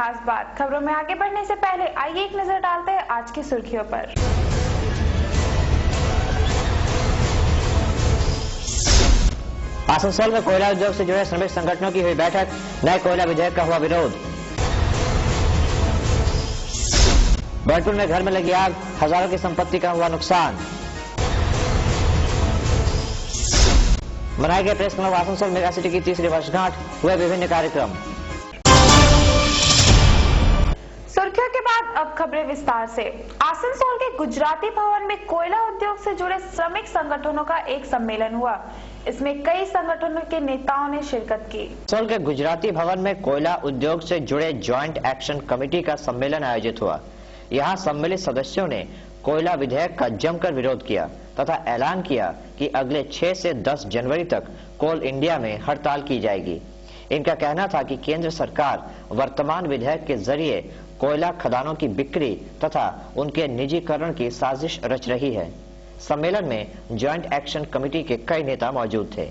खास बात। खबरों में आगे बढ़ने से पहले आइए एक नजर डालते हैं आज की सुर्खियों पर। आसनसोल में कोयला उद्योग से जुड़े श्रमिक संगठनों की हुई बैठक, नए कोयला विधेयक का हुआ विरोध। बर्डपुर में घर में लगी आग, हजारों की संपत्ति का हुआ नुकसान। मनाए गए press club Asansol mega city की तीसरी वर्षगांठ, हुए विभिन्न कार्यक्रम। सुर्खियों के बाद अब खबरें विस्तार से। आसनसोल के गुजराती भवन में कोयला उद्योग से जुड़े श्रमिक संगठनों का एक सम्मेलन हुआ। इसमें कई संगठनों के नेताओं ने शिरकत की। आसनसोल के गुजराती भवन में कोयला उद्योग से जुड़े ज्वाइंट एक्शन कमेटी का सम्मेलन आयोजित हुआ। यहाँ सम्मिलित सदस्यों ने कोयला विधेयक का जमकर विरोध किया तथा ऐलान किया कि अगले 6 से 10 जनवरी तक कोल इंडिया में हड़ताल की जाएगी। इनका कहना था कि केंद्र सरकार वर्तमान विधेयक के जरिए कोयला खदानों की बिक्री तथा उनके निजीकरण की साजिश रच रही है। सम्मेलन में ज्वाइंट एक्शन कमेटी के कई नेता मौजूद थे।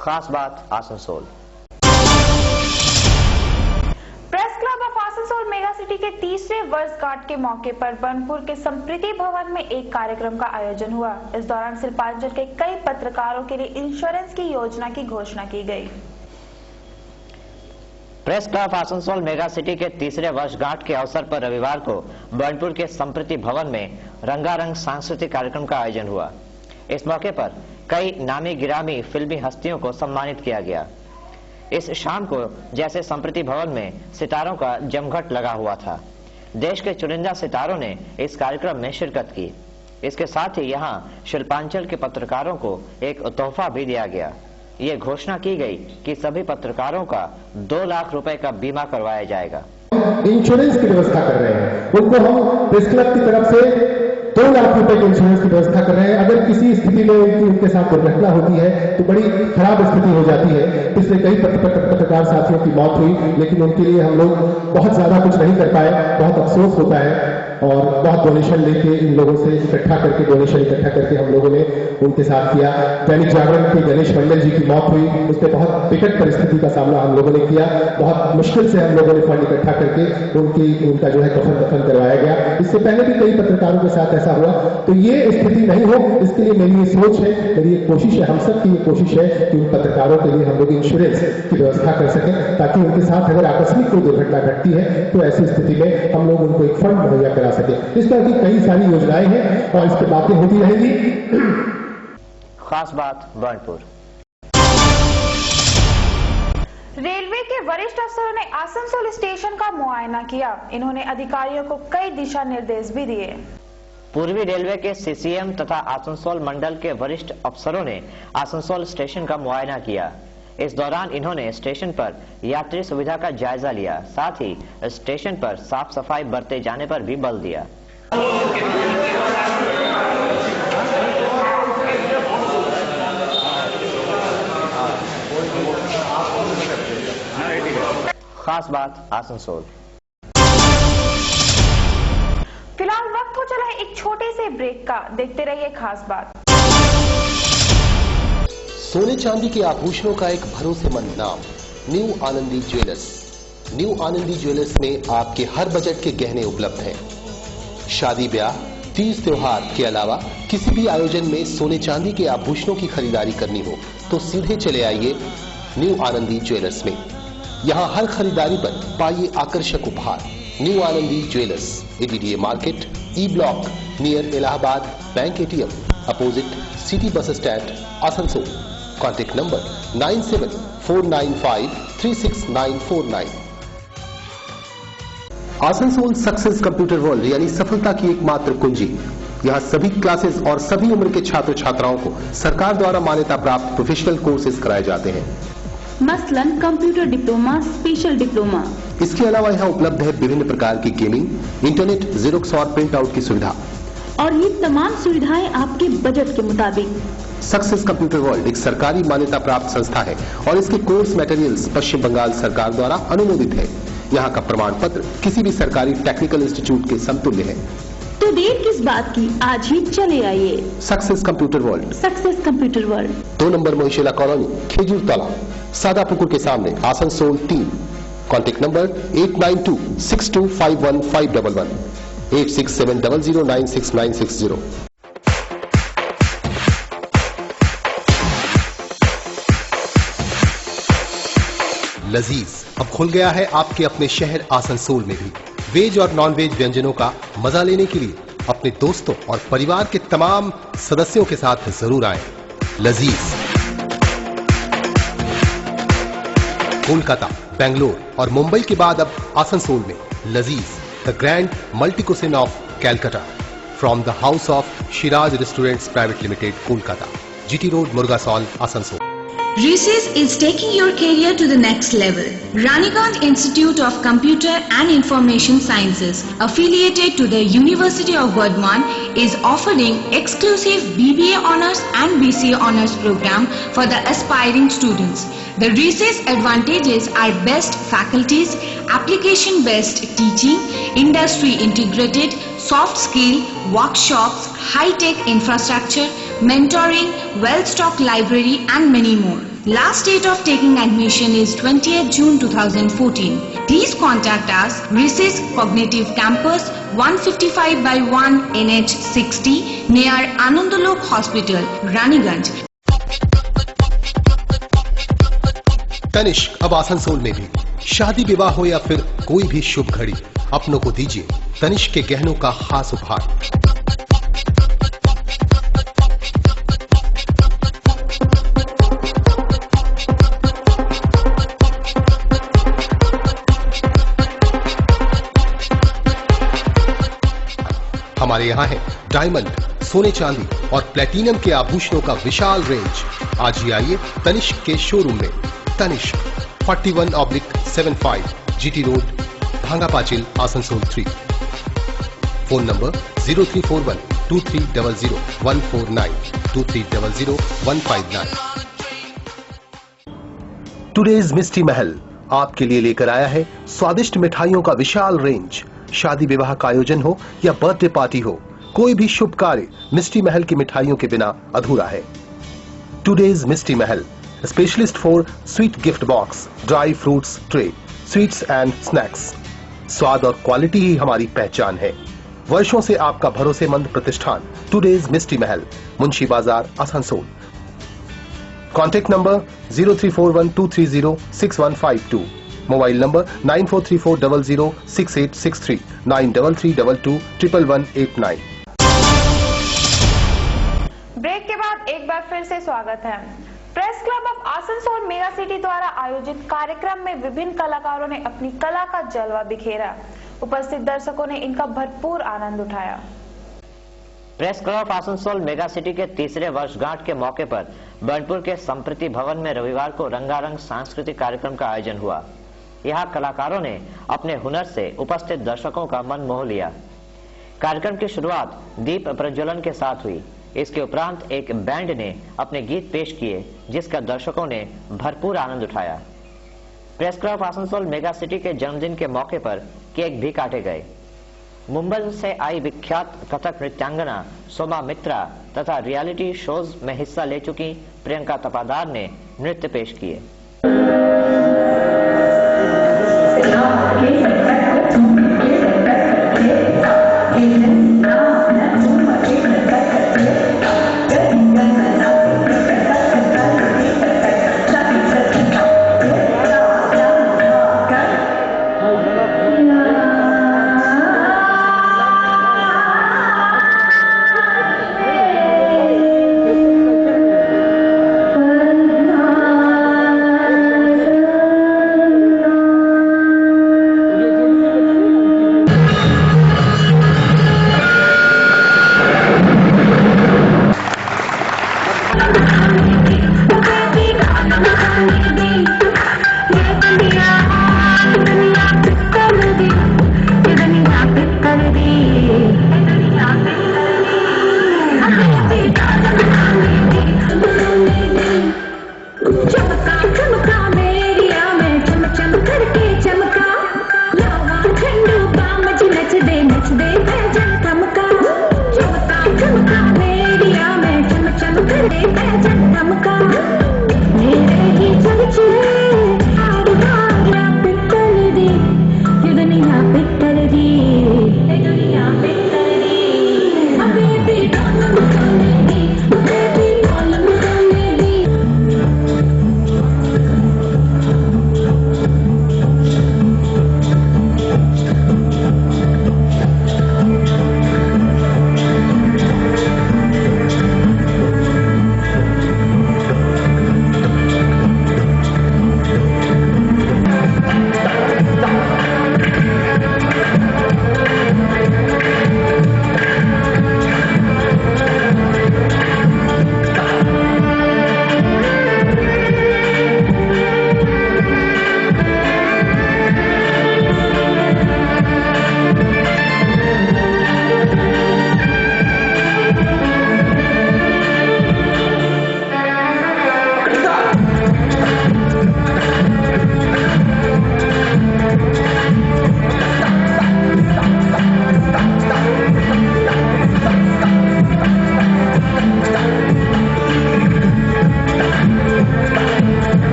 खास बात Asansol. Press club of Asansol mega city के तीसरे वर्षगांठ के मौके पर बर्डपुर के समृद्धि भवन में एक कार्यक्रम का आयोजन हुआ। इस दौरान शिल्पांचल के कई पत्रकारों के लिए इंश्योरेंस की योजना की घोषणा की गई। Press club Asansol mega city के तीसरे वर्षगांठ के अवसर पर रविवार को बर्डपुर के समृद्धि भवन में रंगारंग सांस्कृतिक कार्यक्रम का आयोजन हुआ। इस मौके पर कई नामी गिरामी फिल्मी हस्तियों को सम्मानित किया गया। इस शाम को जैसे समृद्धि भवन में सितारों का जमघट लगा हुआ था। देश के चुनिंदा सितारों ने इस कार्यक्रम में शिरकत की। इसके साथ ही यहाँ शिल्पांचल के पत्रकारों को एक तोहफा भी दिया गया। ये घोषणा की गई कि सभी पत्रकारों का 2 लाख रुपए का बीमा करवाया जाएगा। इंश्योरेंस की व्यवस्था कर रहे हैं, उनको हम प्रेस क्लब की तरफ से 2 लाख रुपए के इंश्योरेंस की व्यवस्था कर रहे हैं। अगर किसी स्थिति में उनके साथ दुर्घटना होती है तो बड़ी खराब स्थिति हो जाती है। पिछले कई पत्रकार साथियों की मौत हुई, लेकिन उनके लिए हम लोग बहुत ज्यादा कुछ नहीं कर पाए। बहुत अफसोस होता है और बहुत डोनेशन लेके इन लोगों से डोनेशन इकट्ठा करके हम लोगों ने उनके साथ किया। दैनिक जागरण के गणेश मंडल जी की मौत हुई, उसमें बहुत विकट परिस्थिति का सामना हम लोगों ने किया। बहुत मुश्किल से हम लोगों ने फंड इकट्ठा करके उनका जो है कफन करवाया गया। इससे पहले भी कई पत्रकारों के साथ ऐसा हुआ। तो ये स्थिति नहीं हो, इसके लिए मेरी ये सोच है, मेरी एक कोशिश है, हम सब की ये कोशिश है कि उन पत्रकारों के लिए हम लोग इंश्योरेंस की व्यवस्था कर सकें, ताकि उनके साथ अगर आकस्मिक कोई दुर्घटना घटती है तो ऐसी स्थिति में हम लोग उनको एक फंड मुहैया करा सके। इस तरह की कई सारी योजनाएं हैं और इस पर बातें होती रहेंगी। खास बात बर्डपुर। रेलवे के वरिष्ठ अफसरों ने आसनसोल स्टेशन का मुआयना किया। इन्होंने अधिकारियों को कई दिशा निर्देश भी दिए। पूर्वी रेलवे के सीसीएम तथा आसनसोल मंडल के वरिष्ठ अफसरों ने आसनसोल स्टेशन का मुआयना किया। इस दौरान इन्होंने स्टेशन पर यात्री सुविधा का जायजा लिया। साथ ही स्टेशन पर साफ सफाई बरते जाने पर भी बल दिया। खास बात आसनसोल। फिलहाल वक्त हो चला है एक छोटे से ब्रेक का। देखते रहिए खास बात। सोने चांदी के आभूषणों का एक भरोसेमंद नाम, new Anandi jewellers. New Anandi jewellers में आपके हर बजट के गहने उपलब्ध हैं। शादी ब्याह, तीज त्योहार के अलावा किसी भी आयोजन में सोने चांदी के आभूषणों की खरीदारी करनी हो तो सीधे चले आइए न्यू आनंदी ज्वेलर्स में। यहां हर खरीदारी पर पाइए आकर्षक उपहार। New Anandi jewellers, ABDA market, E block, near Allahabad bank ATM, opposite city bus stand, Asansol. Contact number 9749536949। Asansol success computer world यानी सफलता की एकमात्र कुंजी। यहाँ सभी क्लासेस और सभी उम्र के छात्र छात्राओं को सरकार द्वारा मान्यता प्राप्त प्रोफेशनल कोर्सेज कराए जाते हैं, मसलन कंप्यूटर डिप्लोमा, स्पेशल डिप्लोमा। इसके अलावा यहाँ उपलब्ध है विभिन्न प्रकार की गेमिंग, इंटरनेट, जेरोक्स और प्रिंट आउट की सुविधा, और ये तमाम सुविधाएं आपके बजट के मुताबिक। सक्सेस कंप्यूटर वर्ल्ड एक सरकारी मान्यता प्राप्त संस्था है और इसके कोर्स मटेरियल्स पश्चिम बंगाल सरकार द्वारा अनुमोदित है। यहाँ का प्रमाण पत्र किसी भी सरकारी टेक्निकल इंस्टीट्यूट के समतुल्य है। तो देर किस बात की, आज ही चले आइए success computer world. Success computer world, 2 number Mohishela colony, Khejur Tala, Sadapukur के सामने, आसनसोल 3। Contact number 8926251511, 8670096960। लजीज अब खुल गया है आपके अपने शहर आसनसोल में भी। वेज और नॉन वेज व्यंजनों का मजा लेने के लिए अपने दोस्तों और परिवार के तमाम सदस्यों के साथ जरूर आएं। लजीज कोलकाता, बेंगलोर और मुंबई के बाद अब आसनसोल में लजीज the grand multi cuisine of Calcutta, from the house of Shiraz restaurants private limited, Kolkata, GT road, Murgasol, Asansol. RISIS is taking your career to the next level. Ranigans Institute of Computer and Information Sciences, affiliated to the University of Burdwan, is offering exclusive BBA Honours and BCA Honours program for the aspiring students. The RISIS advantages are best faculties, application-based teaching, industry-integrated, soft skill, workshops, high-tech infrastructure, mentoring, well-stocked library and many more. Last date of taking admission is 20th June 2014. Please contact us, RISIS Cognitive Campus, 155/1 NH 60 near Anandalok Hospital, Raniganj. Tanishq अब आसनसोल में भी। शादी विवाह हो या फिर कोई भी शुभ घड़ी, अपनों को दीजिए तनिष्क के गहनों का खास उपहार। हमारे यहाँ है डायमंड, सोने चांदी और प्लेटिनम के आभूषणों का विशाल रेंज। आज ही आइए तनिष्क के शोरूम में। Tanishq 41/75 GT road, Bhangapachil, Asansol 3। Phone number 034123000149, 23000159। Today's Mishti Mahal आपके लिए लेकर आया है स्वादिष्ट मिठाइयों का विशाल रेंज। शादी विवाह का आयोजन हो या बर्थडे पार्टी हो, कोई भी शुभ कार्य मिस्टी महल की मिठाइयों के बिना अधूरा है। Today's Mishti Mahal, specialist for sweet gift box, dry fruits tray, sweets and snacks. स्वाद और क्वालिटी ही हमारी पहचान है। वर्षों से आपका भरोसेमंद प्रतिष्ठान today's Mishti Mahal, Munshi Bazar, Asansol. Contact number 034123065152, mobile number 9434006863, 9332211189। Break के बाद एक बार फिर से स्वागत है। Press club of Asansol mega city द्वारा आयोजित कार्यक्रम में विभिन्न कलाकारों ने अपनी कला का जलवा बिखेरा। उपस्थित दर्शकों ने इनका भरपूर आनंद उठाया। Press club of Asansol mega city के तीसरे वर्षगांठ के मौके पर बर्नपुर के संप्रति भवन में रविवार को रंगारंग सांस्कृतिक कार्यक्रम का आयोजन हुआ। यहाँ कलाकारों ने अपने हुनर से उपस्थित दर्शकों का मन मोह लिया। कार्यक्रम की शुरुआत दीप प्रज्वलन के साथ हुई। इसके उपरांत एक बैंड ने अपने गीत पेश किए, जिसका दर्शकों ने भरपूर आनंद उठाया। Press club of Asansol mega city के जन्मदिन के मौके पर केक भी काटे गए। मुंबई से आई विख्यात कथक नृत्यांगना सोमा मित्रा तथा रियलिटी शोज में हिस्सा ले चुकी प्रियंका तपादार ने नृत्य पेश किए।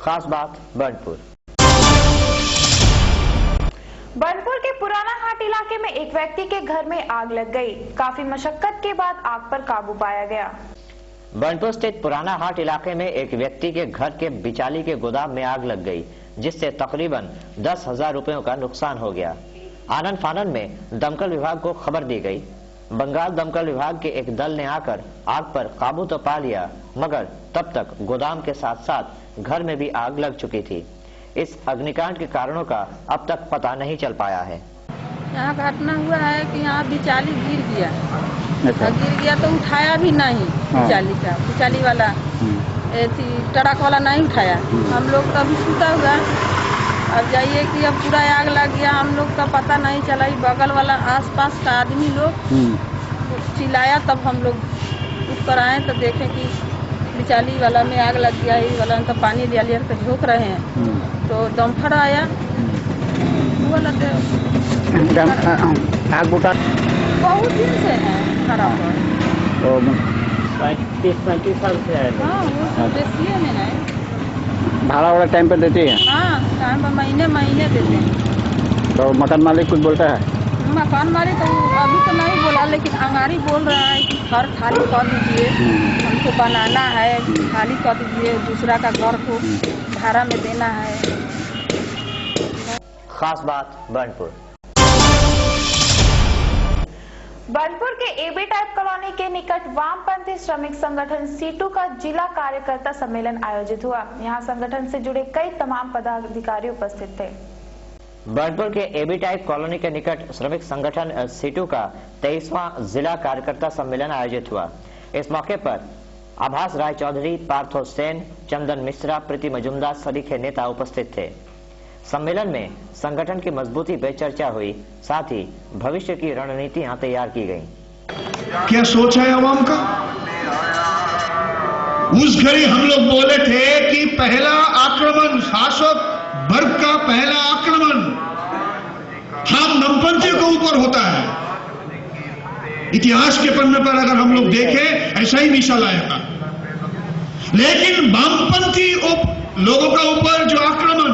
खास बात बर्नपुर। बर्नपुर के पुराना हाट इलाके में एक व्यक्ति के घर में आग लग गई। काफी मशक्कत के बाद आग पर काबू पाया गया। बर्नपुर स्थित पुराना हाट इलाके में एक व्यक्ति के घर के बिचाली के गोदाम में आग लग गई, जिससे तकरीबन 10,000 रुपयों का नुकसान हो गया। आनन फानन में दमकल विभाग को खबर दी गई। बंगाल दमकल विभाग के एक दल ने आकर आग पर काबू तो पा लिया, मगर तब तक गोदाम के साथ साथ घर में भी आग लग चुकी थी। इस अग्निकांड के कारणों का अब तक पता नहीं चल पाया है। यहाँ घटना हुआ है कि यहाँ बिचाली गिर गया। अच्छा। गिर गया तो उठाया भी नहीं। बिचाली वाला ट्रक वाला नहीं उठाया। हम लोग तो अभी छूटा हुआ। अब जाइए कि अब पूरा आग लग गया, हम लोग का पता नहीं चला। बगल वाला आसपास का आदमी लोग चिल्लाया, तब हम लोग उठ कर आए तो देखे कि बिचाली वाला में आग लग गया। ये वाला तो पानी लिया तो झोंक रहे हैं तो दमफर आया। आग बुता बहुत दिन से है खराब। 35 साल से है। हाँ, वो देसी में है। भाड़ा वाला टाइम पे देते हैं? हाँ, टाइम पर महीने देते हैं। तो मकान मालिक कुछ बोलता है? मकान मालिक तो अभी तो नहीं बोला, लेकिन अंगारी बोल रहा है कि घर खाली कर दीजिए, हमको बनाना है, खाली कर दीजिए, दूसरा का घर को भाड़ा में देना है। खास बात बर्नपुर। बर्नपुर के एबी टाइप कॉलोनी के निकट वामपंथी श्रमिक संगठन सीटू का जिला कार्यकर्ता सम्मेलन आयोजित हुआ। यहां संगठन से जुड़े कई तमाम पदाधिकारी उपस्थित थे। बर्नपुर के एबी टाइप कॉलोनी के निकट श्रमिक संगठन सीटू का 23वां जिला कार्यकर्ता सम्मेलन आयोजित हुआ। इस मौके पर आभास राय चौधरी, पार्थो सेन, चंदन मिश्रा, प्रीति मजुमदार सरीखे नेता उपस्थित थे। सम्मेलन में संगठन की मजबूती पर चर्चा हुई, साथ ही भविष्य की रणनीतियां तैयार की गईं। क्या सोच है आवाम का? उस घड़ी हम लोग बोले थे कि पहला आक्रमण शासक वर्ग का पहला आक्रमण हम नमपंथियों के ऊपर होता है। इतिहास के पन्ने पर अगर हम लोग देखें ऐसा ही मिसाल आएगा। लेकिन वामपंथी लोगों का ऊपर जो आक्रमण,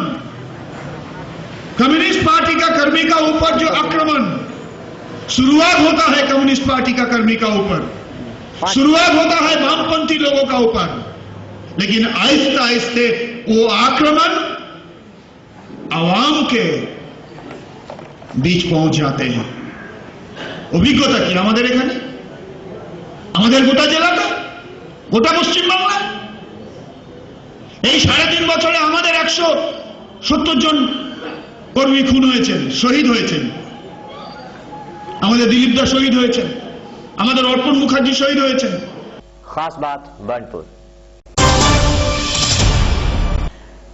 कम्युनिस्ट पार्टी का कर्मी का ऊपर जो आक्रमण, शुरुआत होता है कम्युनिस्ट पार्टी का कर्मी का ऊपर, शुरुआत होता है वामपंथी लोगों का ऊपर, लेकिन आहिस्ते आहिस्ते वो आक्रमण आवाम के बीच पहुंच जाते हैं। অভিজ্ঞতা কি আমাদের এখানে? আমাদের গোটা জেলাটা, গোটা পশ্চিমবাংলা এই 3.5 বছরে আমাদের 170 জন কর্মী খুন হয়েছেন, শহীদ হয়েছেন। আমাদের দিলীপ দাস শহীদ হয়েছেন, আমাদের অর্পণ মুখার্জি শহীদ হয়েছেন। खास बात बर्नपुर।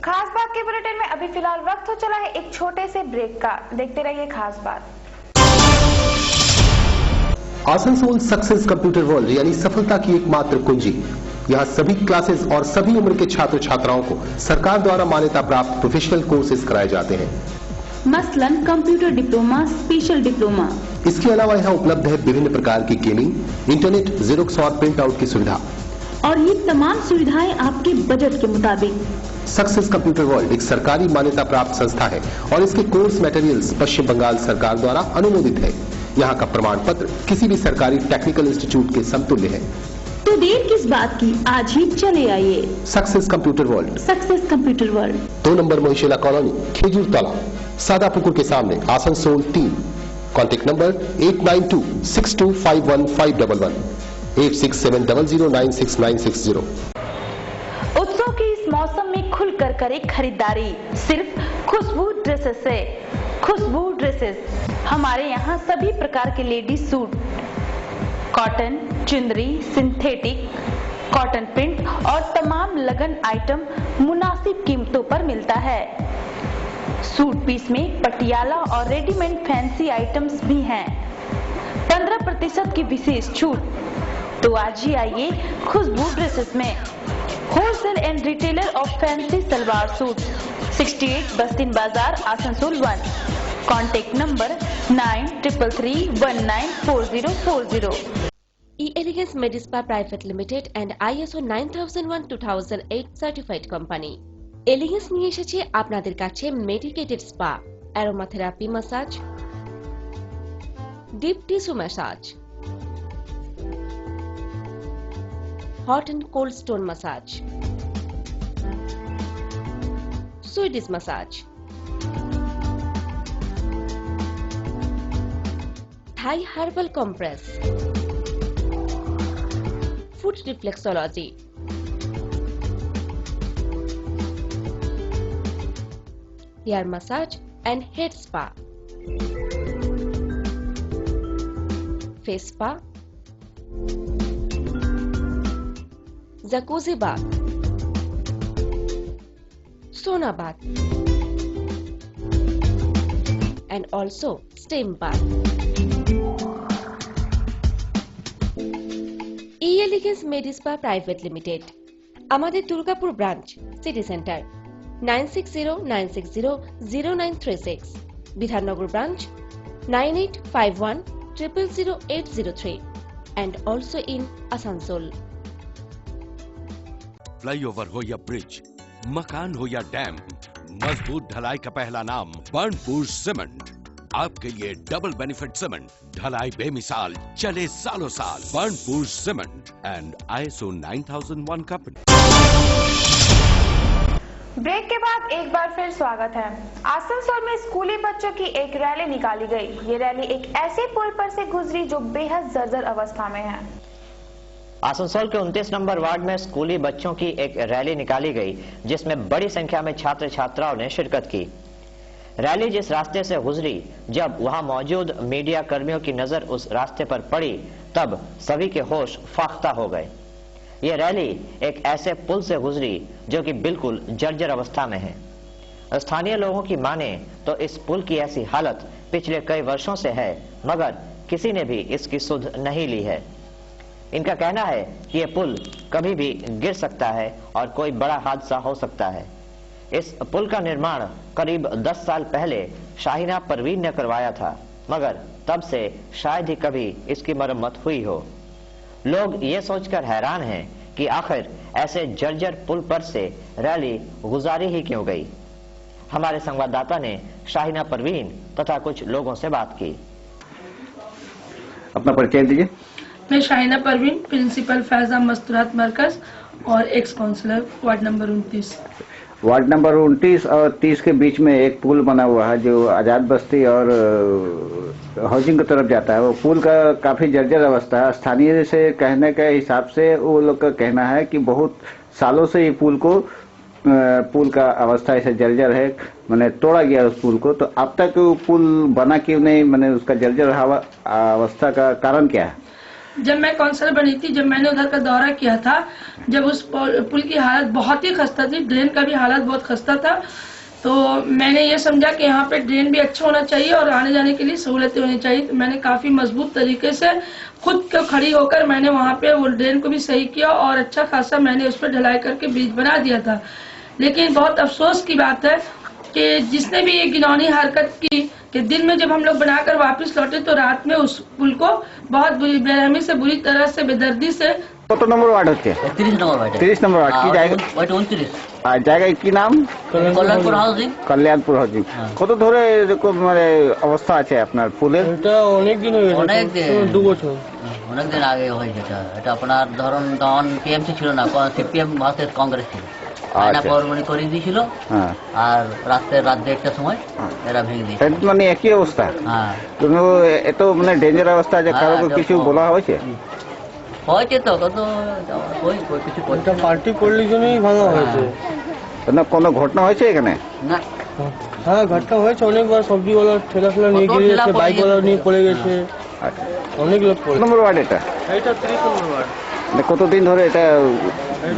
खास बात के बुलेटिन में अभी फिलहाल वक्त हो चला है एक छोटे से ब्रेक का। देखते रहिए खास बात। आसनसोल सक्सेस कंप्यूटर वर्ल्ड यानी सफलता की एकमात्र कुंजी। यहाँ सभी क्लासेस और सभी उम्र के छात्र छात्राओं को सरकार द्वारा मान्यता प्राप्त प्रोफेशनल कोर्सेज कराए जाते हैं। मसलन कंप्यूटर डिप्लोमा, स्पेशल डिप्लोमा। इसके अलावा यहाँ उपलब्ध है विभिन्न प्रकार की गेमिंग, इंटरनेट, जेरोक्स और प्रिंट आउट की सुविधा। और ये तमाम सुविधाएं आपके बजट के मुताबिक। सक्सेस कंप्यूटर वर्ल्ड एक सरकारी मान्यता प्राप्त संस्था है और इसके कोर्स मटेरियल्स पश्चिम बंगाल सरकार द्वारा अनुमोदित है। यहाँ का प्रमाण पत्र किसी भी सरकारी टेक्निकल इंस्टीट्यूट के समतुल्य है। तो देर किस बात की, आज ही चले आइए। Success computer world. Success computer world, 2 number Mohishela colony, Khejur Tala, Sadapukur के सामने, आसनसोल 3। Contact number 8926251511, 8670096960। उत्सव के इस मौसम में खुलकर करे खरीदारी सिर्फ खुशबू ड्रेसेस से। खुशबू ड्रेसेस, हमारे यहाँ सभी प्रकार के लेडीज सूट, कॉटन, चुंदरी, सिंथेटिक, कॉटन प्रिंट और तमाम लगन आइटम मुनासिब कीमतों पर मिलता है। सूट पीस में पटियाला और रेडीमेड फैंसी आइटम्स भी हैं। 15% की विशेष छूट। तो आज ही आइए खुशबू ड्रेसेस में, wholesale and retailer of fancy salwar suit, 68 बस्तिन बाजार, Asansol 1। Contact number 9333194040। E-Elegance Medispa Private Limited and ISO 9001:2008 certified company. Elegance নিয়ে এসেছে আপনাদের কাছে medicated spa, aromatherapy massage, deep tissue massage, hot and cold stone massage, Swedish massage, Thai herbal compress, foot reflexology, hair massage and head spa, face spa, jacuzzi bath, sauna bath, and also steam bath. E-Elegance Medispa Private Limited, আমাদের Durgapur branch, city centre, 9609600936, Bidhannagar branch 9851000803 and also in Asansol. Flyover हो या bridge, मकान हो या dam, मजबूत ढलाई का पहला नाम बर्नपुर सीमेंट। आपके लिए डबल बेनिफिट सीमेंट, ढलाई बेमिसाल, चले सालों साल। Burnpur cement and ISO 9001 company. Break के बाद एक बार फिर स्वागत है। आसनसोल में स्कूली बच्चों की एक रैली निकाली गई। ये रैली एक ऐसे पुल पर से गुजरी जो बेहद जर्जर अवस्था में है। आसनसोल के 29 नंबर वार्ड में स्कूली बच्चों की एक रैली निकाली गई, जिसमें बड़ी संख्या में छात्र छात्राओं ने शिरकत की। रैली जिस रास्ते से गुजरी, जब वहां मौजूद मीडिया कर्मियों की नजर उस रास्ते पर पड़ी, तब सभी के होश फाख्ता हो गए। ये रैली एक ऐसे पुल से गुजरी जो कि बिल्कुल जर्जर अवस्था में है। स्थानीय लोगों की माने तो इस पुल की ऐसी हालत पिछले कई वर्षों से है, मगर किसी ने भी इसकी सुध नहीं ली है। इनका कहना है कि ये पुल कभी भी गिर सकता है और कोई बड़ा हादसा हो सकता है। इस पुल का निर्माण करीब 10 साल पहले शाहिना परवीन ने करवाया था, मगर तब से शायद ही कभी इसकी मरम्मत हुई हो। लोग ये सोचकर हैरान हैं कि आखिर ऐसे जर्जर पुल पर से रैली गुजारी ही क्यों गई। हमारे संवाददाता ने शाहिना परवीन तथा कुछ लोगों से बात की। अपना परिचय दीजिए। मैं शाहिना परवीन, प्रिंसिपल फैजा मस्तूरात मरकज और x counsellor ward number 29। Ward number 29 और 30 के बीच में एक पुल बना हुआ है जो आजाद बस्ती और हाउसिंग की तरफ जाता है। वो पुल का काफी जर्जर अवस्था है। स्थानीय से कहने के हिसाब से वो लोग का कहना है कि बहुत सालों से ये पुल का अवस्था ऐसे जर्जर है, मैंने तोड़ा गया उस पुल को। तो अब तक वो पुल बना क्यों नहीं, मैंने उसका जर्जर अवस्था का कारण क्या है? जब मैं काउंसलर बनी थी, जब मैंने उधर का दौरा किया था, जब उस पुल की हालत बहुत ही खस्ता थी, ड्रेन का भी हालत बहुत खस्ता था, तो मैंने ये समझा कि यहाँ पे ड्रेन भी अच्छा होना चाहिए और आने जाने के लिए सहूलतें होनी चाहिए। तो मैंने काफी मजबूत तरीके से खुद को खड़ी होकर मैंने वहाँ पे वो ड्रेन को भी सही किया और अच्छा खासा मैंने उस पर ढलाई करके ब्रिज बना दिया था। लेकिन बहुत अफसोस की बात है कि जिसने भी ये घिनौनी हरकत की कि दिन में जब हम लोग बनाकर वापस लौटे तो रात में उस पुल को बहुत बुरी बेरहमी से, बुरी तरह से, बेदर्दी से। কত নম্বর ওয়ার্ড হচ্ছে? 30 নম্বর ওয়ার্ড। 30 নম্বর ওয়ার্ড কি জায়গা? ওয়ার্ড 29। আর জায়গা কি নাম? কল্যাণপুর হাউজিং। কল্যাণপুর হাউজিং। কত ধরে এরকম মানে অবস্থা আছে আপনার পুলের? এটা অনেক দিন হয়ে গেছে। অনেক দিন, 2 বছর। অনেক দিন আগে হয়েছে এটা। আপনার ধরুন তখন টিএমসি ছিল না, সিপিএম ভার্সেস কংগ্রেস ছিল। আয়না পরমনি করে দিয়েছিল আর রাত 1:30টার সময় এরা ভেঙে দিয়েছে। মানে একই অবস্থা। হ্যাঁ, কিন্তু এত মানে ডেঞ্জার অবস্থা যে কারো কিছু বলা হয়েছে? হয়েছে তো কত কিছু একটা পার্টি করলির জন্যই ভাঙা হয়েছে। না কোনো ঘটনা হয়েছে এখানে? না। হ্যাঁ, ঘটনা হয়েছে অনেকবার। সবজিওয়ালা ঠেলা নিয়ে গিয়ে গেছে, বাইকওয়ালা নিয়ে পড়ে গেছে, অনেক লোক পড়ে। নম্বর ওয়ার্ড এটা? এটা 30 নম্বর ওয়ার্ড। কতদিন ধরে এটা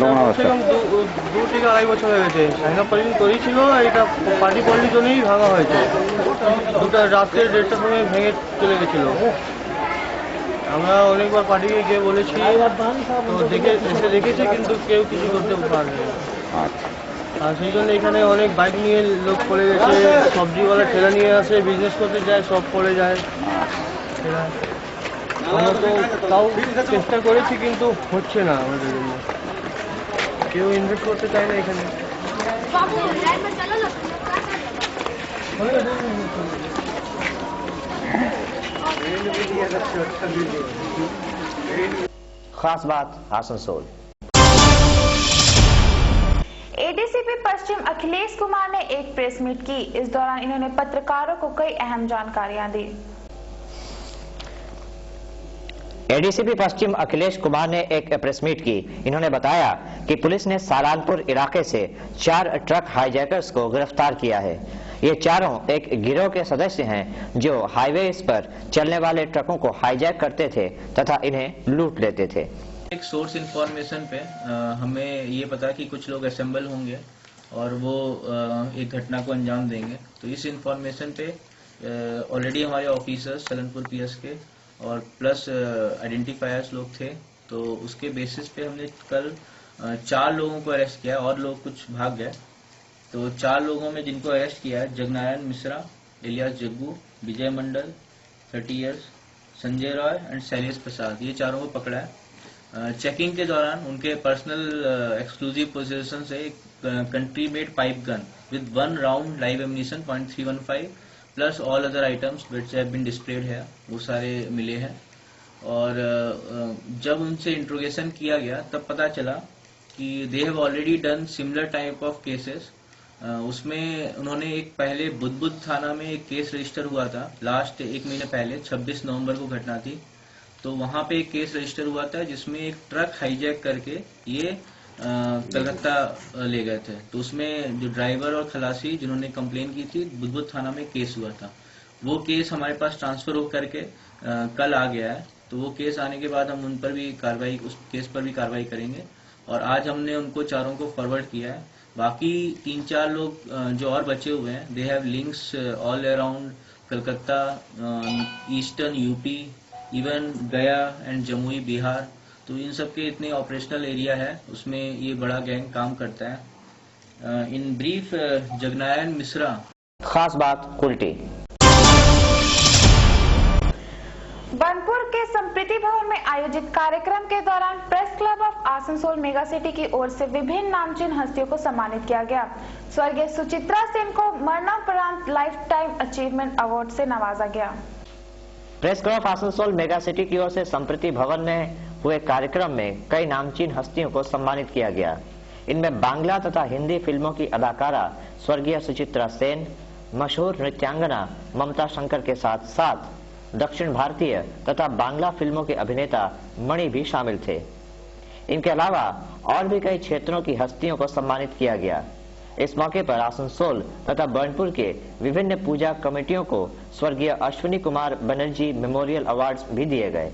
নোংরা অবস্থা? 2 থেকে 2.5 বছর হয়ে গেছে। শাহিনা পরিণ করেছিল, এটা পার্টি করলির জন্যই ভাঙা হয়েছে। রাত্রে 1:30টার সময় ভেঙে চলে গেছিল। আমরা অনেকবার পার্টিকে গিয়ে বলেছি, তো দেখেছে কিন্তু কেউ কিছু করতে পারেনি। আর সেই জন্য এখানে অনেক বাইক নিয়ে লোক পড়ে গেছে, সবজিওয়ালা ঠেলা নিয়ে আসে, বিজনেস করতে যায়, সব পড়ে যায়। আমরা তো তাও চেষ্টা করেছি কিন্তু হচ্ছে না আমাদের জন্য, কেউ ইনভেস্ট করতে চায় না এখানে। खास बात आसनसोल। एडीसीपी पश्चिम अखिलेश कुमार ने एक प्रेस मीट की। इस दौरान इन्होंने पत्रकारों को कई अहम जानकारियां दी। एडीसीपी पश्चिम अखिलेश कुमार ने एक प्रेस मीट की। इन्होंने बताया कि पुलिस ने सालानपुर इलाके से 4 ट्रक हाईजैकर्स को गिरफ्तार किया है। ये चारों एक गिरोह के सदस्य हैं जो हाईवेज पर चलने वाले ट्रकों को हाईजैक करते थे तथा इन्हें लूट लेते थे। एक सोर्स इंफॉर्मेशन पे हमें ये पता कि कुछ लोग असेंबल होंगे और वो एक घटना को अंजाम देंगे। तो इस इंफॉर्मेशन पे ऑलरेडी हमारे ऑफिसर्स सलनपुर पीएस के और प्लस आइडेंटिफायर्स लोग थे। तो उसके बेसिस पे हमने कल 4 लोगों को अरेस्ट किया और लोग कुछ भाग गए। तो 4 लोगों में जिनको अरेस्ट किया है जगनारायण मिश्रा, इलियास जग्गू, विजय मंडल 30 इयर्स, संजय रॉय एंड शैलेश प्रसाद, ये चारों को पकड़ा है। चेकिंग के दौरान उनके पर्सनल एक्सक्लूसिव पोजीशन से एक country made pipe gun with 1 round live ammunition .315 plus all other items which have been displayed है, वो सारे मिले हैं। और जब उनसे इंट्रोगेशन किया गया तब पता चला कि they have already done similar type of cases. उसमें उन्होंने एक पहले बुद्धबुद्ध थाना में एक केस रजिस्टर हुआ था लास्ट 1 महीने पहले, 26 नवंबर को घटना थी। तो वहां पे एक केस रजिस्टर हुआ था जिसमें एक ट्रक हाईजैक करके ये कलकत्ता ले गए थे। तो उसमें जो ड्राइवर और खलासी जिन्होंने कंप्लेन की थी बुद्धबुद्ध थाना में केस हुआ था। वो केस हमारे पास ट्रांसफर हो करके कल आ गया है। तो वो केस आने के बाद हम उन पर भी कार्रवाई, उस केस पर भी कार्रवाई करेंगे। और आज हमने उनको चारों को फॉरवर्ड किया है। बाकी 3-4 लोग जो और बचे हुए हैं, they have links all around Calcutta, eastern UP, even गया एंड जमुई बिहार। तो इन सब के इतने ऑपरेशनल एरिया है, उसमें ये बड़ा गैंग काम करता है। In brief Jagnarayan Mishra. खास बात कुल्टी। बनपुर के संप्रीति भवन में आयोजित कार्यक्रम के दौरान press club of Asansol mega city की ओर से विभिन्न नामचीन हस्तियों को सम्मानित किया गया। स्वर्गीय सुचित्रा सेन को मरणोपरांत लाइफ टाइम अचीवमेंट अवार्ड से नवाजा गया। Press club of Asansol mega city की ओर से संप्रीति भवन में हुए कार्यक्रम में कई नामचीन हस्तियों को सम्मानित किया गया। इनमें बांग्ला तथा हिंदी फिल्मों की अदाकारा स्वर्गीय सुचित्रा सेन, मशहूर नृत्यांगना ममता शंकर के साथ साथ दक्षिण भारतीय तथा बांग्ला फिल्मों के अभिनेता मणि भी शामिल थे। इनके अलावा और भी कई क्षेत्रों की हस्तियों को सम्मानित किया गया। इस मौके पर आसनसोल तथा बर्नपुर के विभिन्न पूजा कमेटियों को स्वर्गीय अश्विनी कुमार बनर्जी मेमोरियल अवार्ड्स भी दिए गए।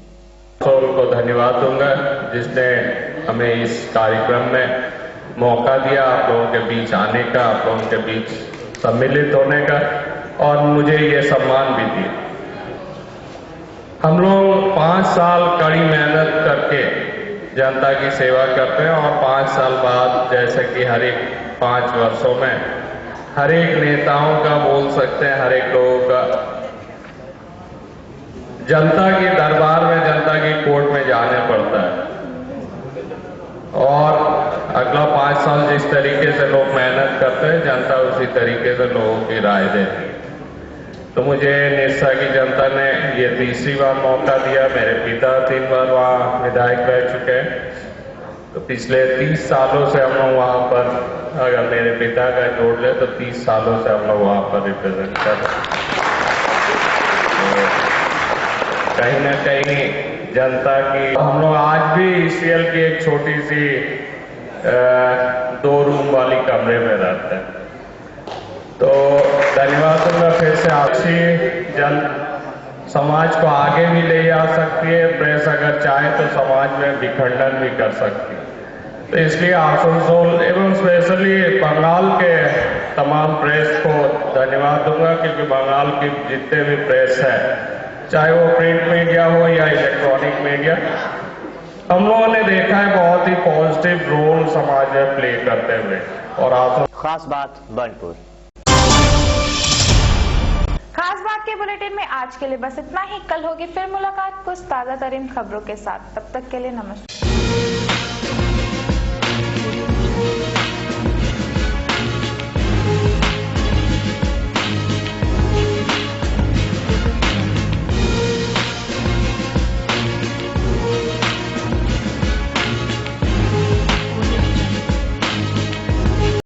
को धन्यवाद दूंगा जिसने हमें इस कार्यक्रम में मौका दिया, आप लोगों के बीच आने का, आप लोगों के बीच सम्मिलित होने का और मुझे ये सम्मान भी दिया। हम लोग 5 साल कड़ी मेहनत करके जनता की सेवा करते हैं और 5 साल बाद जैसे कि हर एक 5 वर्षों में हर एक नेताओं का बोल सकते हैं, हर एक लोगों का जनता के दरबार में, जनता की कोर्ट में जाने पड़ता है। और अगला 5 साल जिस तरीके से लोग मेहनत करते हैं, जनता उसी तरीके से लोगों की राय देती है। तो मुझे निरसा की जनता ने ये 3री बार मौका दिया। मेरे पिता 3 बार वहाँ विधायक रह चुके हैं। तो पिछले 30 सालों से हम लोग वहाँ पर, अगर मेरे पिता का जोड़ ले तो 30 सालों से हम लोग वहाँ पर रिप्रेजेंट कर रहे हैं। कहीं न कहीं जनता की, हम लोग आज भी ईसीएल की एक छोटी सी 2 रूम वाली कमरे में रहते हैं। तो धन्यवाद दूंगा फिर से आपसी जन समाज को आगे भी ले जा सकती है। प्रेस अगर चाहे तो समाज में विखंडन भी कर सकती है। तो इसलिए आसनसोल एवं स्पेशली बंगाल के तमाम प्रेस को धन्यवाद दूंगा, क्योंकि बंगाल की जितने भी प्रेस है, चाहे वो प्रिंट मीडिया हो या इलेक्ट्रॉनिक मीडिया, हम लोगों ने देखा है बहुत ही पॉजिटिव रोल समाज में प्ले करते हुए। और खास बात बर्नपुर। खास बात के बुलेटिन में आज के लिए बस इतना ही। कल होगी फिर मुलाकात कुछ ताजा तरीन खबरों के साथ। तब तक के लिए नमस्कार।